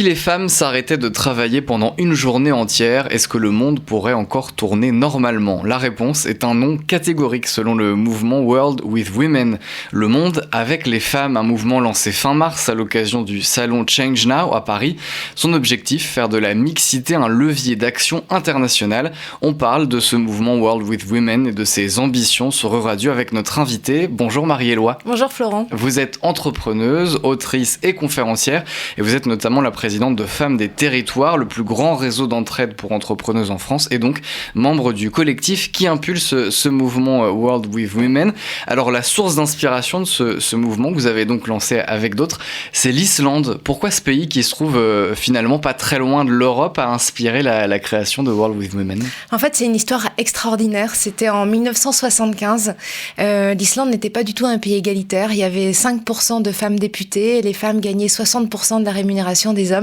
Si les femmes s'arrêtaient de travailler pendant une journée entière, est-ce que le monde pourrait encore tourner normalement ? La réponse est un non catégorique selon le mouvement World with Women. Le monde avec les femmes, un mouvement lancé fin mars à l'occasion du salon Change Now à Paris. Son objectif, faire de la mixité un levier d'action internationale. On parle de ce mouvement World with Women et de ses ambitions sur Euradio avec notre invitée. Bonjour Marie-Éloi. Bonjour Florent. Vous êtes entrepreneuse, autrice et conférencière et vous êtes notamment la présidente de Femmes des Territoires, le plus grand réseau d'entraide pour entrepreneuses en France et donc membre du collectif qui impulse ce mouvement World with Women. Alors la source d'inspiration de ce mouvement que vous avez donc lancé avec d'autres, c'est l'Islande. Pourquoi ce pays qui se trouve finalement pas très loin de l'Europe a inspiré la création de World with Women ? En fait, c'est une histoire extraordinaire. C'était en 1975. L'Islande n'était pas du tout un pays égalitaire. Il y avait 5% de femmes députées et les femmes gagnaient 60% de la rémunération des hommes.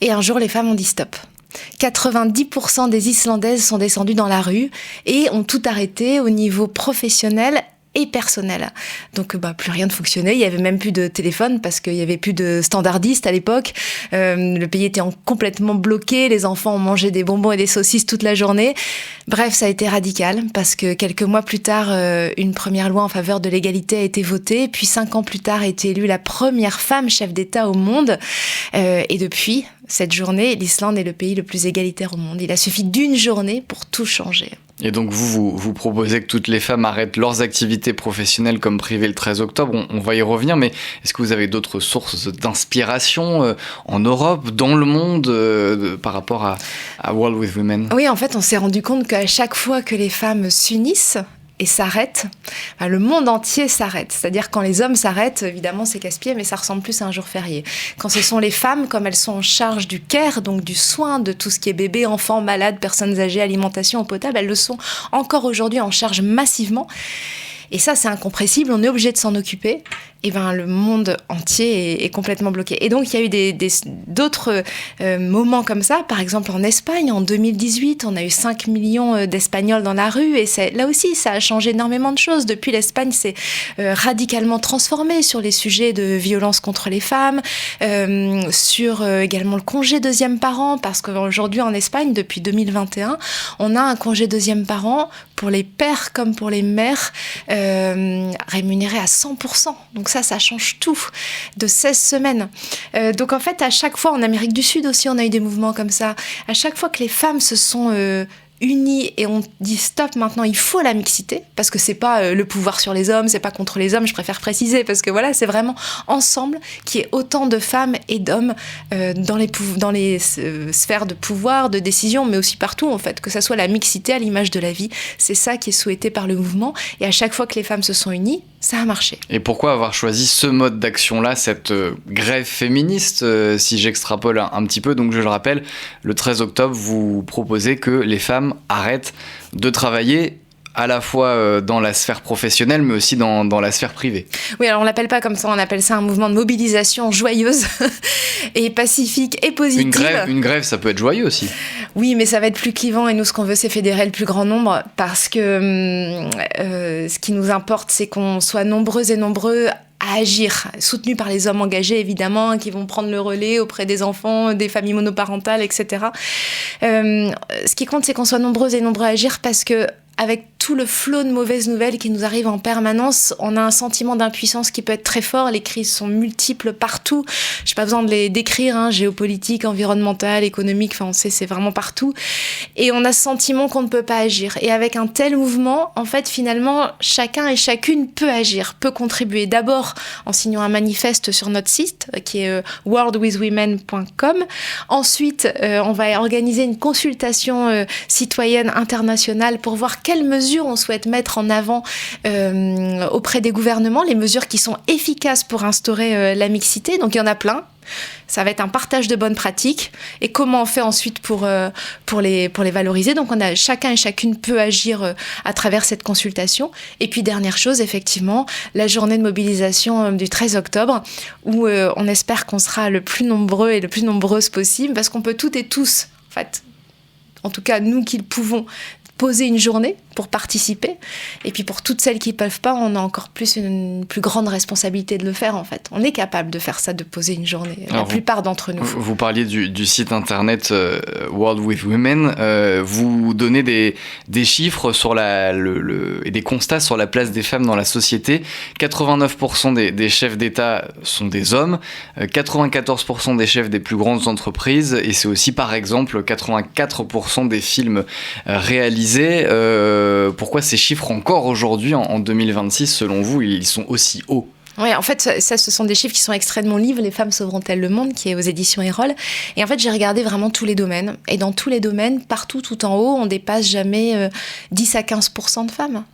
Et un jour, les femmes ont dit stop. 90% des Islandaises sont descendues dans la rue et ont tout arrêté au niveau professionnel et personnel. Donc plus rien ne fonctionnait, il y avait même plus de téléphone parce qu'il y avait plus de standardistes à l'époque. Le pays était complètement bloqué, les enfants ont mangé des bonbons et des saucisses toute la journée. Bref, ça a été radical parce que quelques mois plus tard, une première loi en faveur de l'égalité a été votée, puis 5 ans plus tard a été élue la première femme chef d'État au monde. Et depuis cette journée, l'Islande est le pays le plus égalitaire au monde. Il a suffi d'une journée pour tout changer. Et donc vous proposez que toutes les femmes arrêtent leurs activités professionnelles comme privées le 13 octobre, on va y revenir, mais est-ce que vous avez d'autres sources d'inspiration en Europe, dans le monde, par rapport à World with Women ? Oui, en fait, on s'est rendu compte qu'à chaque fois que les femmes s'unissent, et s'arrête, le monde entier s'arrête. C'est-à-dire quand les hommes s'arrêtent, évidemment c'est casse-pied, mais ça ressemble plus à un jour férié. Quand ce sont les femmes, comme elles sont en charge du care, donc du soin de tout ce qui est bébé, enfants, malades, personnes âgées, alimentation, eau potable, elles le sont encore aujourd'hui en charge massivement. Et ça, c'est incompressible, on est obligé de s'en occuper. Et le monde entier est complètement bloqué. Et donc, il y a eu d'autres moments comme ça. Par exemple, en Espagne, en 2018, on a eu 5 millions d'Espagnols dans la rue. Et là aussi, ça a changé énormément de choses. Depuis, l'Espagne s'est radicalement transformée sur les sujets de violence contre les femmes, sur également le congé deuxième parent. Parce qu'aujourd'hui, en Espagne, depuis 2021, on a un congé deuxième parent pour les pères comme pour les mères, rémunéré à 100%. Donc ça change tout, de 16 semaines. Donc en fait, à chaque fois, en Amérique du Sud aussi, on a eu des mouvements comme ça. À chaque fois que les femmes se sont unies et on dit stop, maintenant il faut la mixité, parce que c'est pas le pouvoir sur les hommes, c'est pas contre les hommes, je préfère préciser, parce que voilà, c'est vraiment ensemble qu'il y ait autant de femmes et d'hommes dans les sphères de pouvoir, de décision, mais aussi partout en fait, que ça soit la mixité à l'image de la vie. C'est ça qui est souhaité par le mouvement, et à chaque fois que les femmes se sont unies, ça a marché. Et pourquoi avoir choisi ce mode d'action-là, cette grève féministe, si j'extrapole un petit peu? Donc je le rappelle, le 13 octobre, vous proposez que les femmes arrêtent de travailler à la fois dans la sphère professionnelle, mais aussi dans la sphère privée. Oui, alors on l'appelle pas comme ça, on appelle ça un mouvement de mobilisation joyeuse et pacifique et positive. Une grève, ça peut être joyeux aussi. Oui, mais ça va être plus clivant et nous, ce qu'on veut, c'est fédérer le plus grand nombre parce que ce qui nous importe, c'est qu'on soit nombreuses et nombreux à agir, soutenus par les hommes engagés, évidemment, qui vont prendre le relais auprès des enfants, des familles monoparentales, etc. Ce qui compte, c'est qu'on soit nombreuses et nombreux à agir parce que avec tout le flot de mauvaises nouvelles qui nous arrivent en permanence, on a un sentiment d'impuissance qui peut être très fort. Les crises sont multiples partout. Je n'ai pas besoin de les décrire, géopolitique, environnementale, économique, on sait, c'est vraiment partout. Et on a ce sentiment qu'on ne peut pas agir. Et avec un tel mouvement, en fait, finalement, chacun et chacune peut agir, peut contribuer. D'abord, en signant un manifeste sur notre site, qui est worldwithwomen.com. Ensuite, on va organiser une consultation citoyenne internationale pour voir quelles mesures on souhaite mettre en avant auprès des gouvernements, les mesures qui sont efficaces pour instaurer la mixité. Donc il y en a plein. Ça va être un partage de bonnes pratiques et comment on fait ensuite pour les valoriser. Donc chacun et chacune peut agir à travers cette consultation. Et puis dernière chose, effectivement, la journée de mobilisation du 13 octobre où on espère qu'on sera le plus nombreux et le plus nombreuses possible parce qu'on peut toutes et tous, en fait, en tout cas nous qui le pouvons, poser une journée pour participer. Et puis pour toutes celles qui ne peuvent pas, on a encore une plus grande responsabilité de le faire en fait. On est capable de faire ça, de poser une journée, la plupart d'entre nous. Vous parliez du site internet World with Women. Vous donnez des chiffres sur et des constats sur la place des femmes dans la société. 89% des chefs d'État sont des hommes, 94% des chefs des plus grandes entreprises, et c'est aussi par exemple 84% des films réalisés. Pourquoi ces chiffres encore aujourd'hui, en 2026, selon vous, ils sont aussi hauts ? Oui, en fait, ça, ce sont des chiffres qui sont extraits de mon livre « Les femmes sauveront-elles le monde ?» qui est aux éditions Erol. Et en fait, j'ai regardé vraiment tous les domaines. Et dans tous les domaines, partout, tout en haut, on dépasse jamais 10 à 15% de femmes.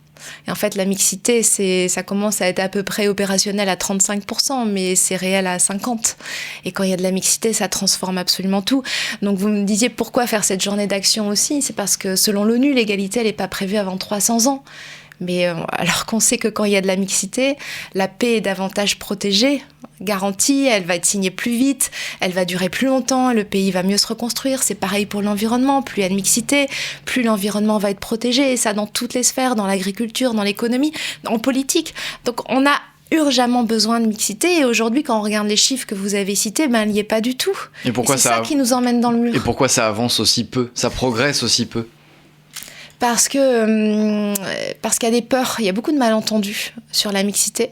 Et en fait, la mixité, ça commence à être à peu près opérationnel à 35%, mais c'est réel à 50%. Et quand il y a de la mixité, ça transforme absolument tout. Donc vous me disiez pourquoi faire cette journée d'action aussi ? C'est parce que selon l'ONU, l'égalité, elle n'est pas prévue avant 300 ans. Mais alors qu'on sait que quand il y a de la mixité, la paix est davantage protégée, garantie, elle va être signée plus vite, elle va durer plus longtemps, le pays va mieux se reconstruire. C'est pareil pour l'environnement, plus il y a de mixité, plus l'environnement va être protégé, et ça dans toutes les sphères, dans l'agriculture, dans l'économie, en politique. Donc on a urgemment besoin de mixité, et aujourd'hui quand on regarde les chiffres que vous avez cités, il n'y est pas du tout. Et pourquoi c'est ça qui nous emmène dans le mur. Et pourquoi ça avance aussi peu, ça progresse aussi peu ? Parce qu'il y a des peurs, il y a beaucoup de malentendus sur la mixité,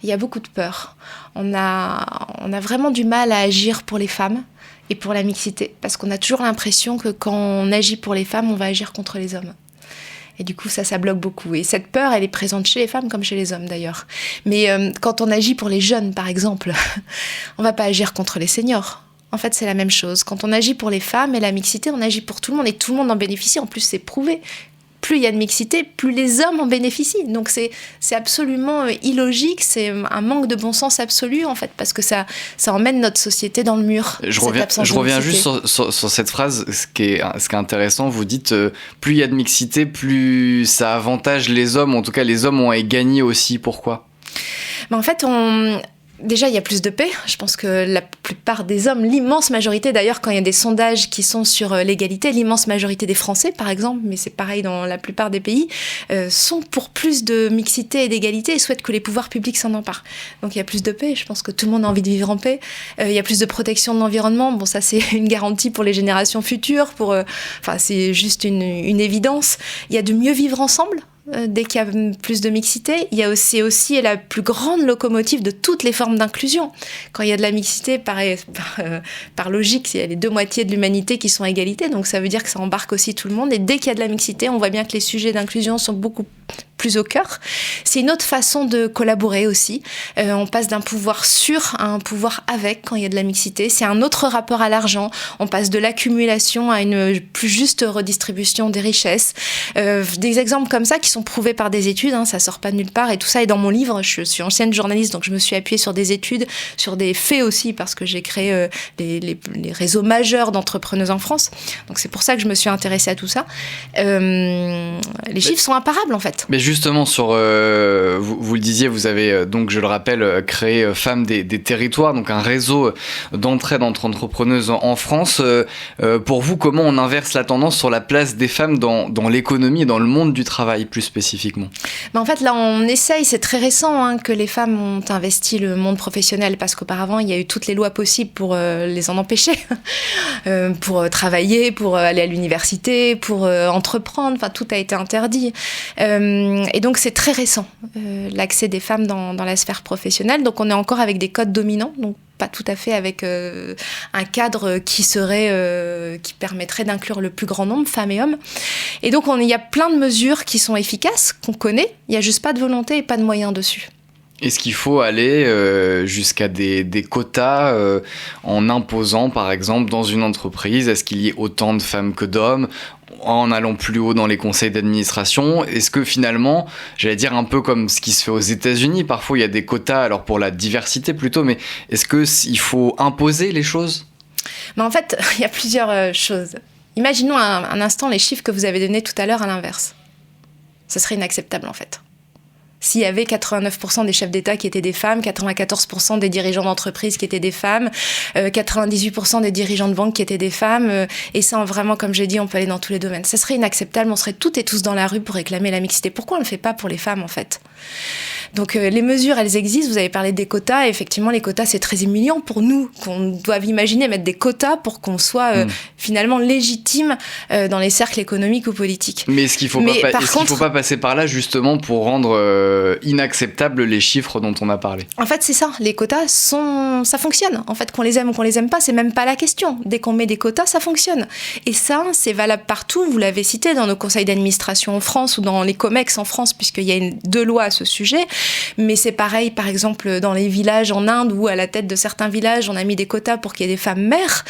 il y a beaucoup de peurs. On a vraiment du mal à agir pour les femmes et pour la mixité, parce qu'on a toujours l'impression que quand on agit pour les femmes, on va agir contre les hommes. Et du coup, ça bloque beaucoup. Et cette peur, elle est présente chez les femmes comme chez les hommes d'ailleurs. Mais quand on agit pour les jeunes, par exemple, on ne va pas agir contre les seniors. En fait, c'est la même chose. Quand on agit pour les femmes et la mixité, on agit pour tout le monde et tout le monde en bénéficie. En plus, c'est prouvé. Plus il y a de mixité, plus les hommes en bénéficient. Donc c'est absolument illogique, c'est un manque de bon sens absolu en fait, parce que ça emmène notre société dans le mur. Je reviens juste sur cette phrase, ce qui est intéressant, vous dites plus il y a de mixité, plus ça avantage les hommes, en tout cas les hommes ont à y gagner aussi. Pourquoi ? En fait, déjà, il y a plus de paix. Je pense que la plupart des hommes, l'immense majorité, d'ailleurs, quand il y a des sondages qui sont sur l'égalité, l'immense majorité des Français, par exemple, mais c'est pareil dans la plupart des pays, sont pour plus de mixité et d'égalité et souhaitent que les pouvoirs publics s'en emparent. Donc il y a plus de paix. Je pense que tout le monde a envie de vivre en paix. Il y a plus de protection de l'environnement. Bon, ça, c'est une garantie pour les générations futures. C'est juste une évidence. Il y a de mieux vivre ensemble. Dès qu'il y a plus de mixité, il y a aussi la plus grande locomotive de toutes les formes d'inclusion. Quand il y a de la mixité, par logique, il y a les deux moitiés de l'humanité qui sont à égalité, donc ça veut dire que ça embarque aussi tout le monde. Et dès qu'il y a de la mixité, on voit bien que les sujets d'inclusion sont beaucoup plus au cœur. C'est une autre façon de collaborer aussi. On passe d'un pouvoir sur à un pouvoir avec quand il y a de la mixité. C'est un autre rapport à l'argent. On passe de l'accumulation à une plus juste redistribution des richesses. Des exemples comme ça qui sont prouvés par des études, ça sort pas de nulle part, et tout ça est dans mon livre. Je suis ancienne journaliste, donc je me suis appuyée sur des études, sur des faits aussi, parce que j'ai créé les réseaux majeurs d'entrepreneuses en France. Donc c'est pour ça que je me suis intéressée à tout ça. Les chiffres sont imparables en fait. Mais justement, vous le disiez, vous avez donc, je le rappelle, créé Femmes des territoires, donc un réseau d'entraide entre entrepreneuses en France. Pour vous, comment on inverse la tendance sur la place des femmes dans l'économie et dans le monde du travail plus spécifiquement ? En fait, là, on essaye, c'est très récent que les femmes ont investi le monde professionnel, parce qu'auparavant, il y a eu toutes les lois possibles pour les en empêcher, pour travailler, pour aller à l'université, pour entreprendre, tout a été interdit. Et donc, c'est très récent, l'accès des femmes dans la sphère professionnelle. Donc, on est encore avec des codes dominants, donc pas tout à fait avec un cadre qui permettrait d'inclure le plus grand nombre, femmes et hommes. Et donc, il y a plein de mesures qui sont efficaces, qu'on connaît. Il n'y a juste pas de volonté et pas de moyens dessus. Est-ce qu'il faut aller jusqu'à des quotas en imposant, par exemple, dans une entreprise, est-ce qu'il y ait autant de femmes que d'hommes, en allant plus haut dans les conseils d'administration? Est-ce que finalement, j'allais dire un peu comme ce qui se fait aux États-Unis, parfois il y a des quotas, alors pour la diversité plutôt, mais est-ce qu'il faut imposer les choses? En fait, il y a plusieurs choses. Imaginons un instant les chiffres que vous avez donnés tout à l'heure à l'inverse. Ce serait inacceptable en fait. s'il y avait 89% des chefs d'État qui étaient des femmes, 94% des dirigeants d'entreprise qui étaient des femmes, 98% des dirigeants de banque qui étaient des femmes, et ça, vraiment, comme j'ai dit, on peut aller dans tous les domaines. Ça serait inacceptable, on serait toutes et tous dans la rue pour réclamer la mixité. Pourquoi on ne le fait pas pour les femmes, en fait ? Donc les mesures, elles existent. Vous avez parlé des quotas. Et effectivement, les quotas, c'est très humiliant pour nous qu'on doive imaginer mettre des quotas pour qu'on soit finalement légitime dans les cercles économiques ou politiques. Mais est-ce qu'il ne faut pas passer par là justement pour rendre inacceptables les chiffres dont on a parlé ? En fait, c'est ça. Les quotas, ça fonctionne. En fait, qu'on les aime ou qu'on les aime pas, c'est même pas la question. Dès qu'on met des quotas, ça fonctionne. Et ça, c'est valable partout. Vous l'avez cité dans nos conseils d'administration en France ou dans les COMEX en France, puisqu'il y a 2 lois à ce sujet. Mais c'est pareil, par exemple, dans les villages en Inde où à la tête de certains villages, on a mis des quotas pour qu'il y ait des femmes maires.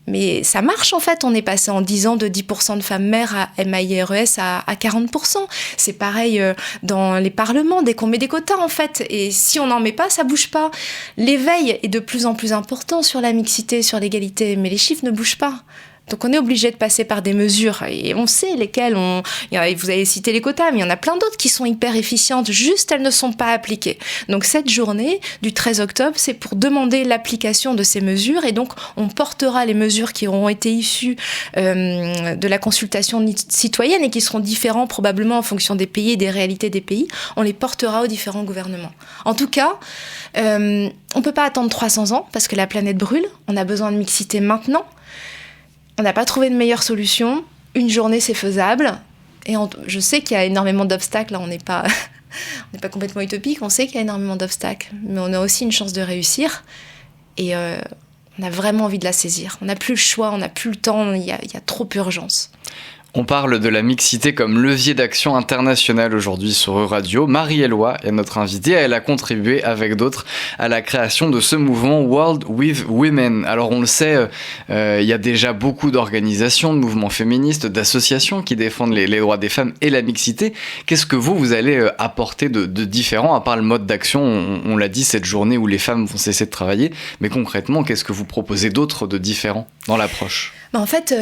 Mais ça marche en fait, on est passé en 10 ans de 10% de femmes maires à MAIRES à 40%. C'est pareil dans les parlements, dès qu'on met des quotas en fait. Et si on n'en met pas, ça bouge pas. L'éveil est de plus en plus important sur la mixité, sur l'égalité, mais les chiffres ne bougent pas. Donc on est obligé de passer par des mesures, et on sait lesquelles, vous avez cité les quotas, mais il y en a plein d'autres qui sont hyper efficientes, juste elles ne sont pas appliquées. Donc cette journée du 13 octobre, c'est pour demander l'application de ces mesures, et donc on portera les mesures qui auront été issues de la consultation citoyenne et qui seront différentes probablement en fonction des pays et des réalités des pays, on les portera aux différents gouvernements. En tout cas, on ne peut pas attendre 300 ans parce que la planète brûle, on a besoin de mixité maintenant. On n'a pas trouvé de meilleure solution. Une journée, c'est faisable. Et je sais qu'il y a énormément d'obstacles. Là, on n'est pas complètement utopique. On sait qu'il y a énormément d'obstacles. Mais on a aussi une chance de réussir. Et on a vraiment envie de la saisir. On n'a plus le choix, on n'a plus le temps. Il y a trop d'urgence. On parle de la mixité comme levier d'action internationale aujourd'hui sur Euradio. Marie Eloi est notre invitée. Elle a contribué avec d'autres à la création de ce mouvement World with Women. Alors on le sait, il y a déjà beaucoup d'organisations, de mouvements féministes, d'associations qui défendent les droits des femmes et la mixité. Qu'est-ce que vous allez apporter de différent, à part le mode d'action, on l'a dit, cette journée où les femmes vont cesser de travailler. Mais concrètement, qu'est-ce que vous proposez d'autre de différent dans l'approche ? En fait...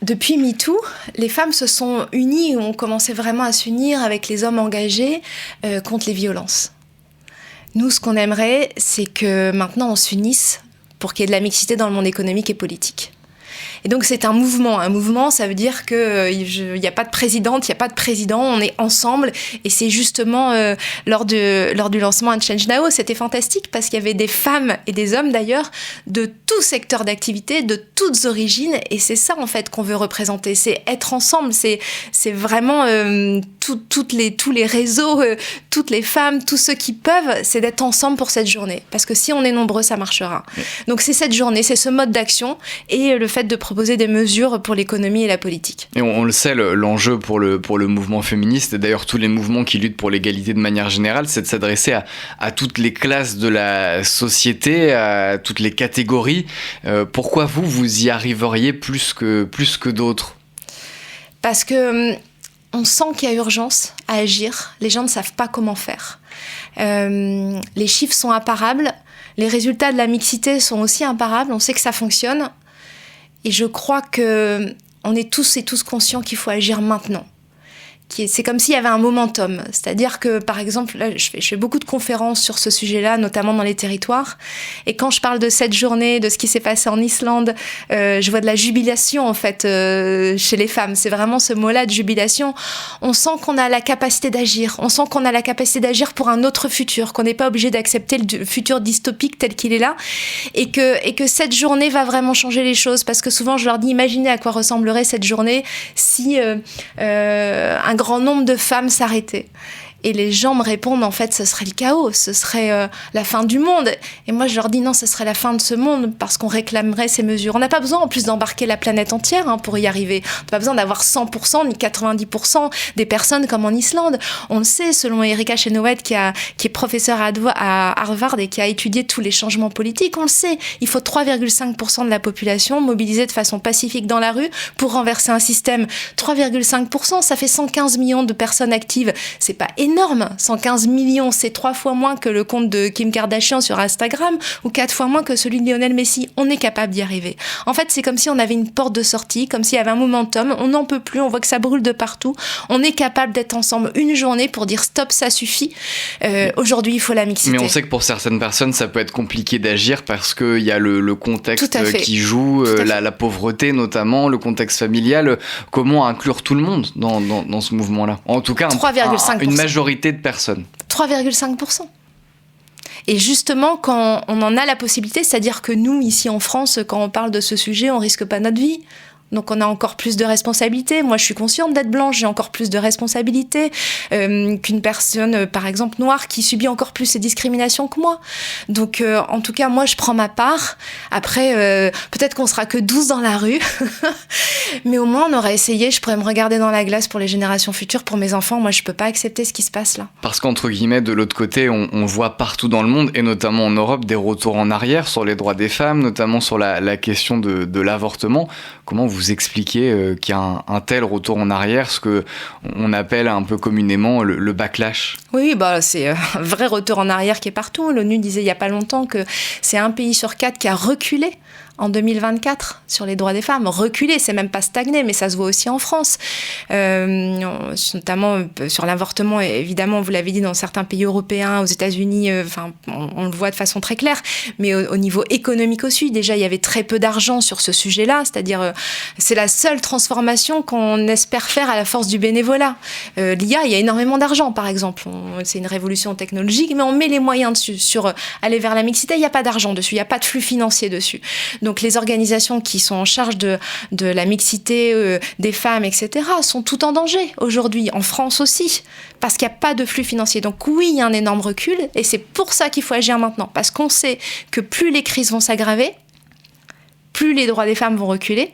Depuis MeToo, les femmes se sont unies, ont commencé vraiment à s'unir avec les hommes engagés contre les violences. Nous, ce qu'on aimerait, c'est que maintenant on s'unisse pour qu'il y ait de la mixité dans le monde économique et politique. Et donc c'est un mouvement. Un mouvement, ça veut dire qu'il n'y a pas de présidente, il n'y a pas de président, on est ensemble. Et c'est justement lors du lancement de Change Now, c'était fantastique parce qu'il y avait des femmes et des hommes d'ailleurs de tout secteur d'activité, de toutes origines. Et c'est ça en fait qu'on veut représenter, c'est être ensemble, c'est vraiment tous les réseaux, toutes les femmes, tous ceux qui peuvent, c'est d'être ensemble pour cette journée. Parce que si on est nombreux, ça marchera. Donc c'est cette journée, c'est ce mode d'action et le fait de proposer des mesures pour l'économie et la politique. Et on le sait, l'enjeu pour le mouvement féministe, et d'ailleurs tous les mouvements qui luttent pour l'égalité de manière générale, c'est de s'adresser à toutes les classes de la société, à toutes les catégories. Pourquoi vous y arriveriez plus que d'autres ? Parce que on sent qu'il y a urgence à agir. Les gens ne savent pas comment faire. Les chiffres sont imparables. Les résultats de la mixité sont aussi imparables. On sait que ça fonctionne. Et je crois qu'on est tous et tous conscients qu'il faut agir maintenant. C'est comme s'il y avait un momentum. C'est-à-dire que, par exemple, là, je fais beaucoup de conférences sur ce sujet-là, notamment dans les territoires. Et quand je parle de cette journée, de ce qui s'est passé en Islande, je vois de la jubilation, en fait, chez les femmes. C'est vraiment ce mot-là de jubilation. On sent qu'on a la capacité d'agir. On sent qu'on a la capacité d'agir pour un autre futur, qu'on n'est pas obligé d'accepter le futur dystopique tel qu'il est là. Et que cette journée va vraiment changer les choses. Parce que souvent, je leur dis, imaginez à quoi ressemblerait cette journée si un grand nombre de femmes s'arrêtaient. Et les gens me répondent, en fait, ce serait le chaos, ce serait la fin du monde. Et moi, je leur dis, non, ce serait la fin de ce monde parce qu'on réclamerait ces mesures. On n'a pas besoin, en plus, d'embarquer la planète entière pour y arriver. On n'a pas besoin d'avoir 100% ni 90% des personnes comme en Islande. On le sait, selon Erika Chenoweth, qui est professeure à Harvard et qui a étudié tous les changements politiques, on le sait. Il faut 3,5% de la population mobilisée de façon pacifique dans la rue pour renverser un système. 3,5%, ça fait 115 millions de personnes actives. C'est pas énorme. énorme. 115 millions, c'est 3 fois moins que le compte de Kim Kardashian sur Instagram ou 4 fois moins que celui de Lionel Messi. On est capable d'y arriver. En fait, c'est comme si on avait une porte de sortie, comme s'il y avait un momentum. On n'en peut plus, on voit que ça brûle de partout. On est capable d'être ensemble une journée pour dire stop, ça suffit. Aujourd'hui, il faut la mixité. Mais on sait que pour certaines personnes, ça peut être compliqué d'agir parce qu'il y a le contexte qui joue, la pauvreté notamment, le contexte familial. Comment inclure tout le monde dans ce mouvement-là ? En tout cas, 3,5%. Une majorité de personnes. 3,5%. Et justement, quand on en a la possibilité, c'est-à-dire que nous, ici en France, quand on parle de ce sujet, on risque pas notre vie. Donc on a encore plus de responsabilités. Moi, je suis consciente d'être blanche, j'ai encore plus de responsabilités qu'une personne, par exemple, noire, qui subit encore plus ces discriminations que moi. Donc, en tout cas, moi, je prends ma part. Après, peut-être qu'on sera que 12 dans la rue, mais au moins, on aura essayé. Je pourrais me regarder dans la glace pour les générations futures, pour mes enfants. Moi, je peux pas accepter ce qui se passe là. Parce qu'entre guillemets, de l'autre côté, on voit partout dans le monde, et notamment en Europe, des retours en arrière sur les droits des femmes, notamment sur la question de l'avortement. Comment vous expliquez qu'il y a un tel retour en arrière, ce qu'on appelle un peu communément le backlash ? Oui, c'est un vrai retour en arrière qui est partout. L'ONU disait il n'y a pas longtemps que c'est 1 pays sur 4 qui a reculé en 2024 sur les droits des femmes. Reculé, c'est même pas stagné, mais ça se voit aussi en France. Notamment sur l'avortement, évidemment, vous l'avez dit, dans certains pays européens, aux États-Unis, on le voit de façon très claire. Mais au niveau économique aussi, déjà, il y avait très peu d'argent sur ce sujet-là. C'est-à-dire, c'est la seule transformation qu'on espère faire à la force du bénévolat. L'IA, il y a énormément d'argent, par exemple. C'est une révolution technologique, mais on met les moyens dessus. Sur aller vers la mixité, il n'y a pas d'argent dessus, il n'y a pas de flux financier dessus. Donc les organisations qui sont en charge de la mixité des femmes, etc., sont toutes en danger aujourd'hui, en France aussi, parce qu'il n'y a pas de flux financier. Donc oui, il y a un énorme recul, et c'est pour ça qu'il faut agir maintenant, parce qu'on sait que plus les crises vont s'aggraver, plus les droits des femmes vont reculer.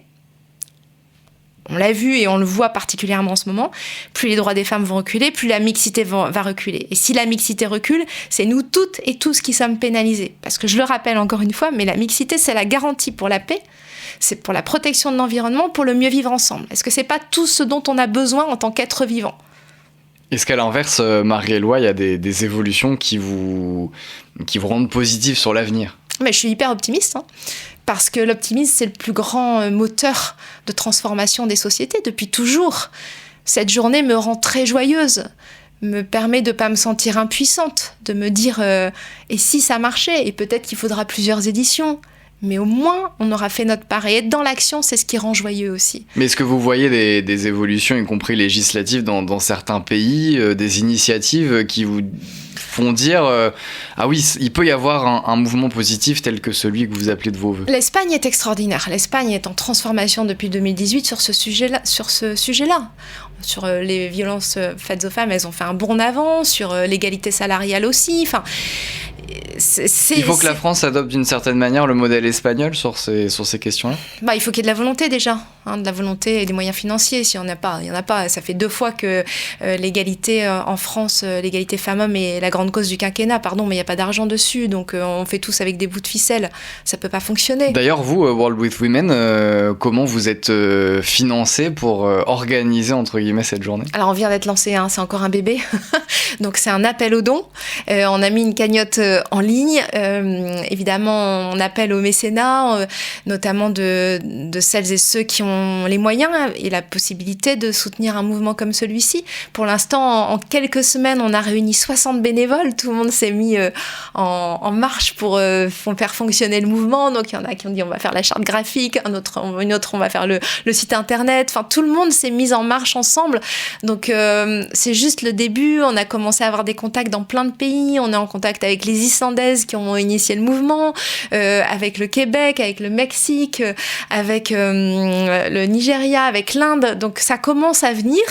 On l'a vu et on le voit particulièrement en ce moment. Plus les droits des femmes vont reculer, plus la mixité va reculer. Et si la mixité recule, c'est nous toutes et tous qui sommes pénalisés. Parce que je le rappelle encore une fois, mais la mixité, c'est la garantie pour la paix, c'est pour la protection de l'environnement, pour le mieux vivre ensemble. Est-ce que c'est pas tout ce dont on a besoin en tant qu'être vivant ? Est-ce qu'à l'inverse, Marie-Éloi, il y a des évolutions qui vous rendent positive sur l'avenir ? Mais je suis hyper optimiste, parce que l'optimisme, c'est le plus grand moteur de transformation des sociétés depuis toujours. Cette journée me rend très joyeuse, me permet de ne pas me sentir impuissante, de me dire et si ça marchait ? Et peut-être qu'il faudra plusieurs éditions. Mais au moins, on aura fait notre part. Et être dans l'action, c'est ce qui rend joyeux aussi. Mais est-ce que vous voyez des évolutions, y compris législatives, dans certains pays, des initiatives qui vous font dire ah oui, il peut y avoir un mouvement positif tel que celui que vous appelez de vos voeux ? L'Espagne est extraordinaire. L'Espagne est en transformation depuis 2018 sur ce sujet-là. Sur les violences faites aux femmes, elles ont fait un bond en avant. Sur l'égalité salariale aussi. Enfin, il faut que la France adopte d'une certaine manière le modèle espagnol sur ces questions-là ? Il faut qu'il y ait de la volonté déjà, de la volonté et des moyens financiers. Si on n'a pas, il n'y en a pas. Ça fait 2 fois que l'égalité en France, l'égalité femmes-hommes est la grande cause du quinquennat, mais il n'y a pas d'argent dessus, donc on fait tous avec des bouts de ficelle. Ça ne peut pas fonctionner. D'ailleurs, vous, World with Women, comment vous êtes financé pour organiser, entre guillemets, cette journée ? Alors, on vient d'être lancé, c'est encore un bébé. Donc, c'est un appel aux dons. On a mis une cagnotte en ligne. Évidemment, on appelle au mécénat, notamment de celles et ceux qui ont les moyens et la possibilité de soutenir un mouvement comme celui-ci. Pour l'instant, en quelques semaines, on a réuni 60 bénévoles. Tout le monde s'est mis en marche pour faire fonctionner le mouvement. Donc, il y en a qui ont dit on va faire la charte graphique, une autre on va faire le site internet. Enfin, tout le monde s'est mis en marche ensemble. Donc, c'est juste le début. On a commencé à avoir des contacts dans plein de pays. On est en contact avec les Islandaises qui ont initié le mouvement, avec le Québec, avec le Mexique, avec le Nigeria, avec l'Inde. Donc ça commence à venir.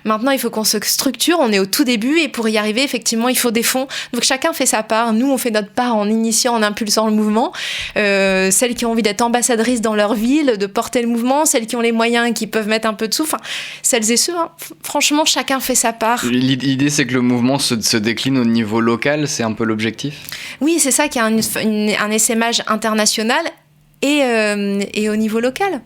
Maintenant, il faut qu'on se structure. On est au tout début et pour y arriver, effectivement, il faut des fonds. Donc chacun fait sa part. Nous, on fait notre part en initiant, en impulsant le mouvement. Celles qui ont envie d'être ambassadrices dans leur ville, de porter le mouvement, celles qui ont les moyens, qui peuvent mettre un peu de sous. Enfin, celles et ceux, franchement, chacun fait sa part. L'idée, c'est que le mouvement se décline au niveau local, c'est un peu l'objectif ? Oui, c'est ça, qu'il y a un essaimage international et au niveau local.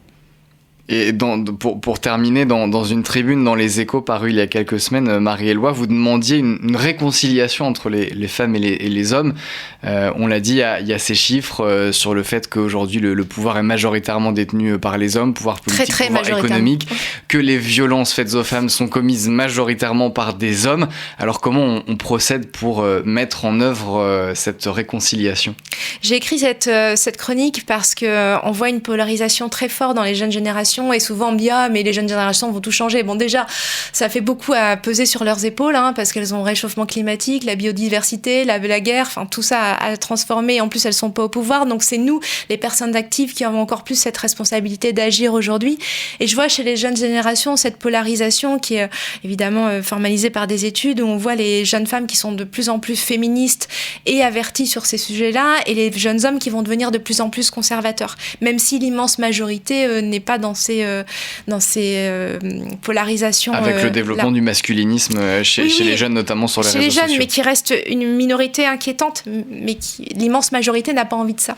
Et pour terminer, dans une tribune dans Les Échos parue il y a quelques semaines, Marie-Éloi, vous demandiez une réconciliation entre les femmes et les hommes. On l'a dit, il y a ces chiffres sur le fait qu'aujourd'hui le pouvoir est majoritairement détenu par les hommes, pouvoir politique, très pouvoir économique, que les violences faites aux femmes sont commises majoritairement par des hommes. Alors comment on procède pour mettre en œuvre cette réconciliation ? J'ai écrit cette chronique parce qu'on voit une polarisation très forte dans les jeunes générations et souvent on me dit « Ah, mais les jeunes générations vont tout changer ». Bon, déjà, ça fait beaucoup à peser sur leurs épaules parce qu'elles ont le réchauffement climatique, la biodiversité, la guerre, enfin tout ça à transformer. Et en plus, elles sont pas au pouvoir. Donc, c'est nous, les personnes actives, qui avons encore plus cette responsabilité d'agir aujourd'hui. Et je vois chez les jeunes générations cette polarisation qui est évidemment formalisée par des études où on voit les jeunes femmes qui sont de plus en plus féministes et averties sur ces sujets-là et les jeunes hommes qui vont devenir de plus en plus conservateurs. Même si l'immense majorité n'est pas dans ces polarisations. Avec le développement du masculinisme chez les jeunes, notamment sur les réseaux sociaux. Chez les jeunes, mais qui reste une minorité inquiétante, mais l'immense majorité n'a pas envie de ça.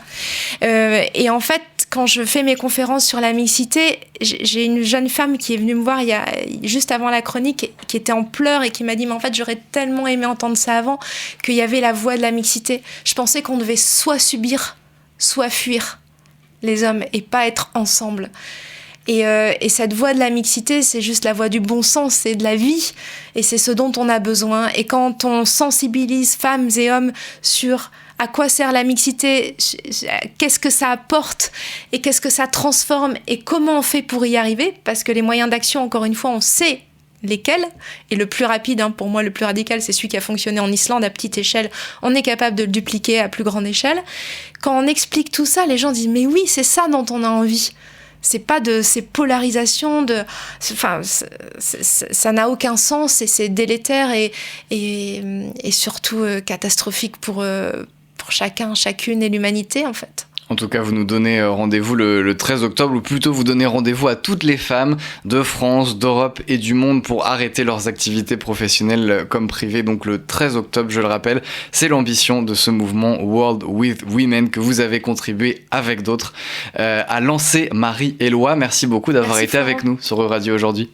Et en fait, quand je fais mes conférences sur la mixité, j'ai une jeune femme qui est venue me voir juste avant la chronique, qui était en pleurs et qui m'a dit « Mais en fait, j'aurais tellement aimé entendre ça avant, qu'il y avait la voix de la mixité. Je pensais qu'on devait soit subir, soit fuir les hommes et pas être ensemble. » Et cette voix de la mixité, c'est juste la voix du bon sens, c'est de la vie, et c'est ce dont on a besoin. Et quand on sensibilise femmes et hommes sur à quoi sert la mixité, qu'est-ce que ça apporte, et qu'est-ce que ça transforme, et comment on fait pour y arriver, parce que les moyens d'action, encore une fois, on sait lesquels, et le plus rapide, pour moi le plus radical, c'est celui qui a fonctionné en Islande à petite échelle, on est capable de le dupliquer à plus grande échelle. Quand on explique tout ça, les gens disent « Mais oui, c'est ça dont on a envie ». C'est pas de ces polarisations ça n'a aucun sens et c'est délétère et surtout catastrophique pour chacun, chacune et l'humanité en fait. En tout cas, vous nous donnez rendez-vous le 13 octobre, ou plutôt vous donnez rendez-vous à toutes les femmes de France, d'Europe et du monde pour arrêter leurs activités professionnelles comme privées. Donc le 13 octobre, je le rappelle, c'est l'ambition de ce mouvement World with Women que vous avez contribué avec d'autres à lancer. Marie-Éloi, merci beaucoup d'avoir été avec nous sur Radio aujourd'hui.